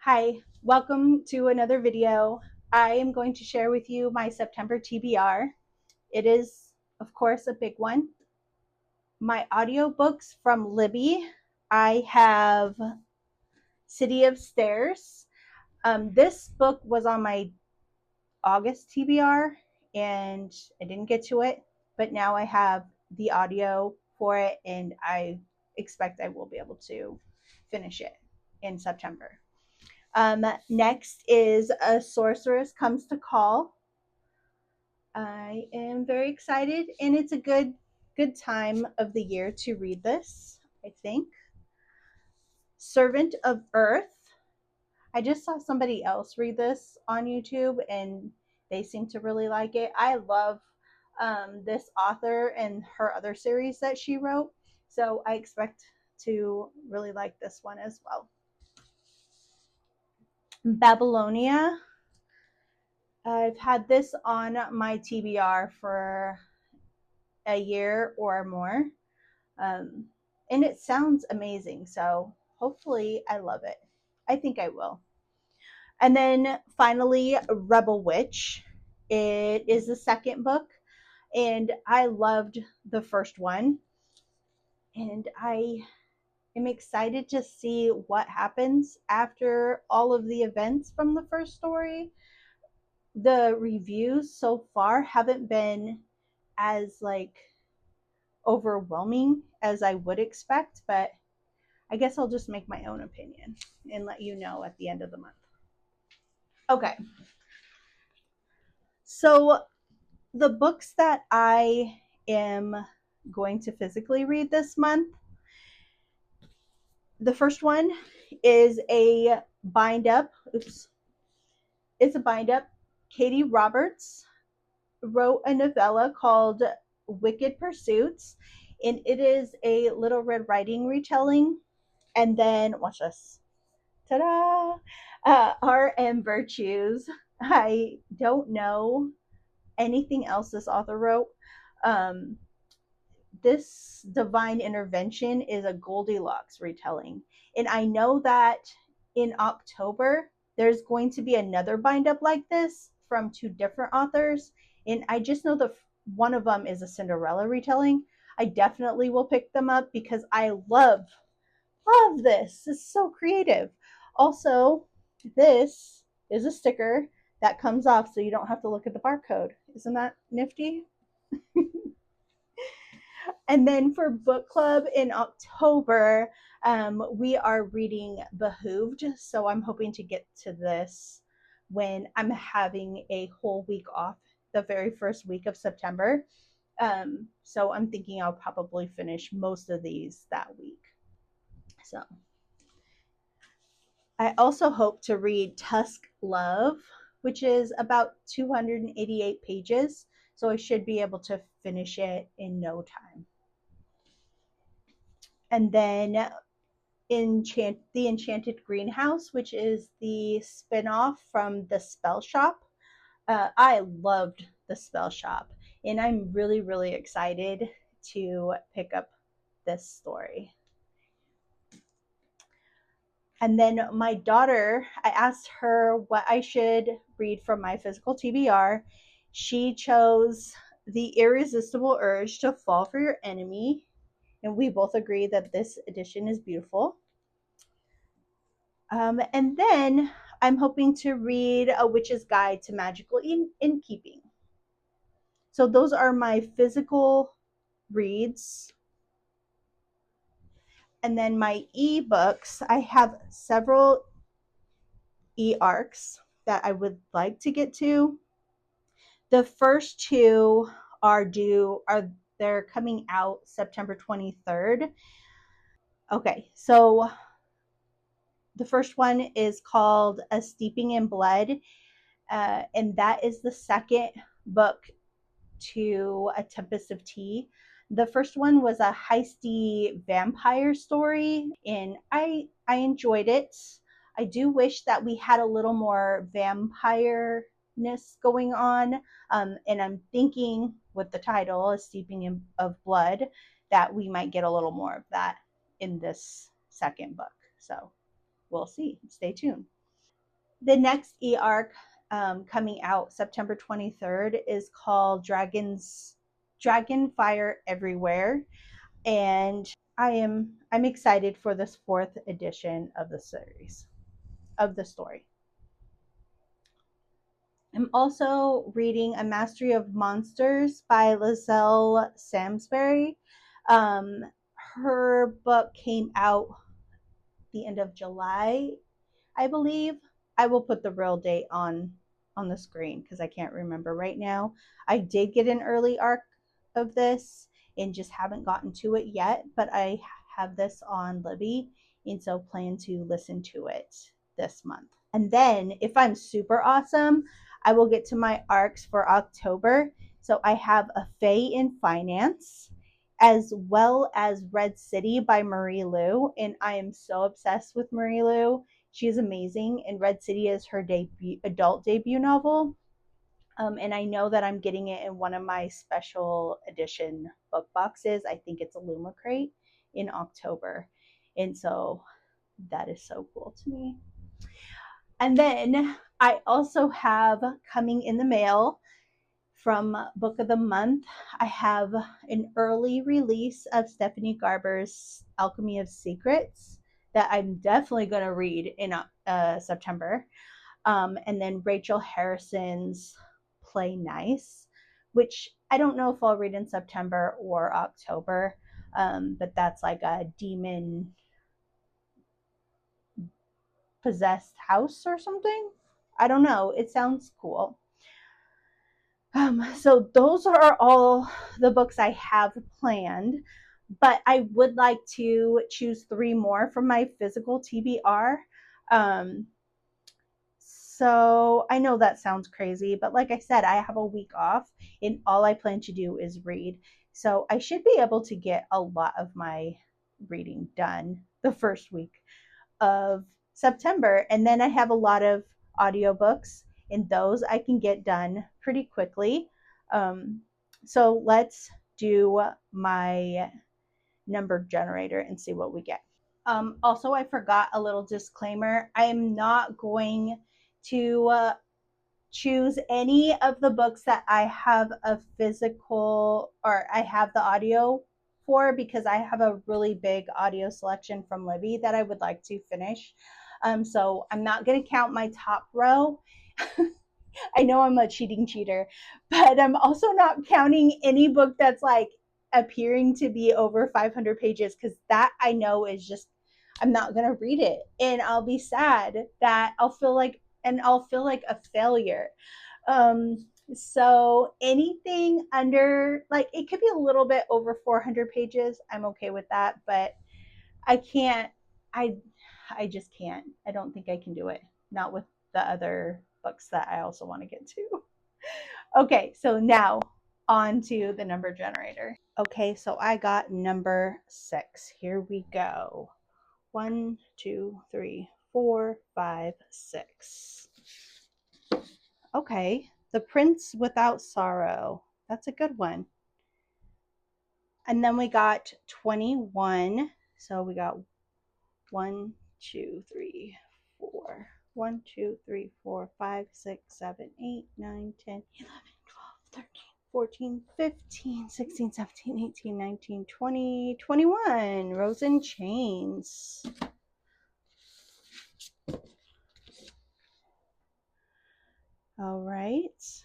Hi, welcome to another video. I am going to share with you my September TBR. It is, of course, a big one. My audiobooks from Libby. I have City of Stairs. This book was on my August TBR and I didn't get to it, but now I have the audio for it and I expect I will be able to finish it in September. Next is A Sorceress Comes to Call. I am very excited, and it's a good time of the year to read this, I think. Servant of Earth. I just saw somebody else read this on YouTube, and they seem to really like it. I love this author and her other series that she wrote, so I expect to really like this one as well. Babylonia. I've had this on my TBR for a year or more. Um, and it sounds amazing. So hopefully I love it. I think I will. And then finally, Rebel Witch. It is the second book, and I loved the first one. And I am excited to see what happens after all of the events from the first story. The reviews so far haven't been as overwhelming as I would expect, but I guess I'll just make my own opinion and let you know at the end of the month. Okay. So the books that I am going to physically read this month, the first one is a bind up. Oops. It's a bind up. Katie Roberts wrote a novella called Wicked Pursuits, and it is a Little Red Riding retelling. And then, watch this. Ta-da! R.M. Virtues. I don't know anything else this author wrote. Um, this Divine Intervention is a Goldilocks retelling. And I know that in October, there's going to be another bind up like this from two different authors. And I just know that one of them is a Cinderella retelling. I definitely will pick them up because I love this. It's so creative. Also, this is a sticker that comes off so you don't have to look at the barcode. Isn't that nifty? And then for book club in October, we are reading Behooved. So I'm hoping to get to this when I'm having a whole week off the very first week of September. So I'm thinking I'll probably finish most of these that week. So I also hope to read Tusk Love, which is about 288 pages. So I should be able to finish it in no time. And then The Enchanted Greenhouse, which is the spinoff from The Spell Shop. I loved The Spell Shop, and I'm really, really excited to pick up this story. And then my daughter, I asked her what I should read from my physical TBR. She chose The Irresistible Urge to Fall for Your Enemy. And we both agree that this edition is beautiful. And then I'm hoping to read A Witch's Guide to Magical Innkeeping. So those are my physical reads. And then my e-books, I have several e-arcs that I would like to get to. The first two they're coming out September 23rd. Okay, so the first one is called A Steeping in Blood, and that is the second book to A Tempest of Tea. The first one was a heisty vampire story, and I enjoyed it. I do wish that we had a little more vampire-ness going on, and I'm thinking with the title, A Steeping of Blood, that we might get a little more of that in this second book. So we'll see. Stay tuned. The next e-arc coming out September 23rd is called Dragon Fire Everywhere, and I'm excited for this fourth edition of the series of the story. I'm also reading A Mastery of Monsters by Lizelle Samsbury. Um, her book came out the end of July, I believe. I will put the real date on the screen because I can't remember right now. I did get an early arc of this and just haven't gotten to it yet, but I have this on Libby and so plan to listen to it this month. And then if I'm super awesome, I will get to my arcs for October. So I have A Fae in Finance, as well as Red City by Marie Lu. And I am so obsessed with Marie Lu. She is amazing. And Red City is her adult debut novel. And I know that I'm getting it in one of my special edition book boxes. I think it's a Luma crate in October. And so that is so cool to me. And then I also have coming in the mail from Book of the Month, I have an early release of Stephanie Garber's Alchemy of Secrets that I'm definitely going to read in September. And then Rachel Harrison's Play Nice, which I don't know if I'll read in September or October, but that's like a demon possessed house or something. I don't know. It sounds cool. So those are all the books I have planned, but I would like to choose 3 more from my physical TBR. Um, so I know that sounds crazy, but like I said, I have a week off and all I plan to do is read. So I should be able to get a lot of my reading done the first week of September. And then I have a lot of audiobooks, and those I can get done pretty quickly. Um, so let's do my number generator and see what we get. Also, I forgot a little disclaimer. I am not going to choose any of the books that I have a physical or I have the audio for because I have a really big audio selection from Libby that I would like to finish. So I'm not going to count my top row. I know I'm a cheating cheater, but I'm also not counting any book that's like appearing to be over 500 pages because that I know is just I'm not going to read it and I'll be sad that I'll feel like a failure. So anything under like it could be a little bit over 400 pages, I'm okay with that, but I can't I I just can't. I don't think I can do it. Not with the other books that I also want to get to. Okay, so now on to the number generator. Okay, so I got number 6. Here we go. 1, 2, 3, 4, 5, 6. Okay, The Prince Without Sorrow. That's a good one. And then we got 21. So we got 1, 2, 3, 4. 1, 2, 3, 4, 5, 6, 7, 8, 9, 10, 11, 12, 13, 14, 15, 16, 17, 18, 19, 20, 21. Rose and Chains. All right.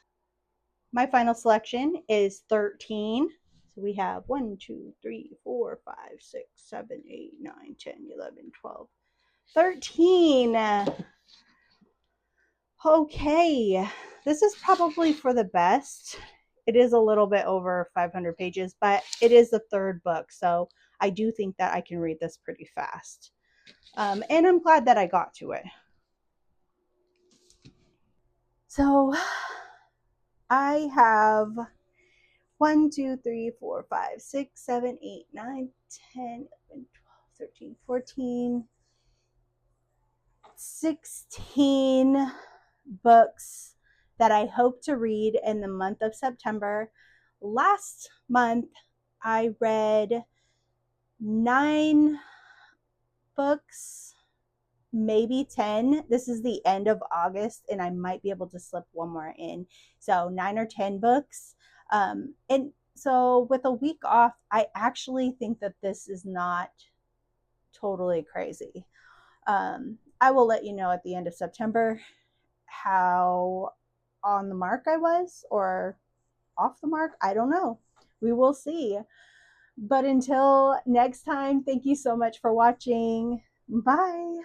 My final selection is 13. So we have 1, 2, 3, 4, 5, 6, 7, 8, 9, 10, 11, 12, 13. Okay, this is probably for the best. It is a little bit over 500 pages, but it is the third book, so I do think that I can read this pretty fast. And I'm glad that I got to it. So I have 1, 2, 3, 4, 5, 6, 7, 8, 9, 10, 11, 12, 13, 14, 16 books that I hope to read in the month of September. Last month, I read 9 books. maybe 10. This is the end of August, and I might be able to slip one more in. So 9 or 10 books. And so with a week off, I actually think that this is not totally crazy. I will let you know at the end of September how on the mark I was or off the mark. I don't know. We will see. But until next time, thank you so much for watching. Bye.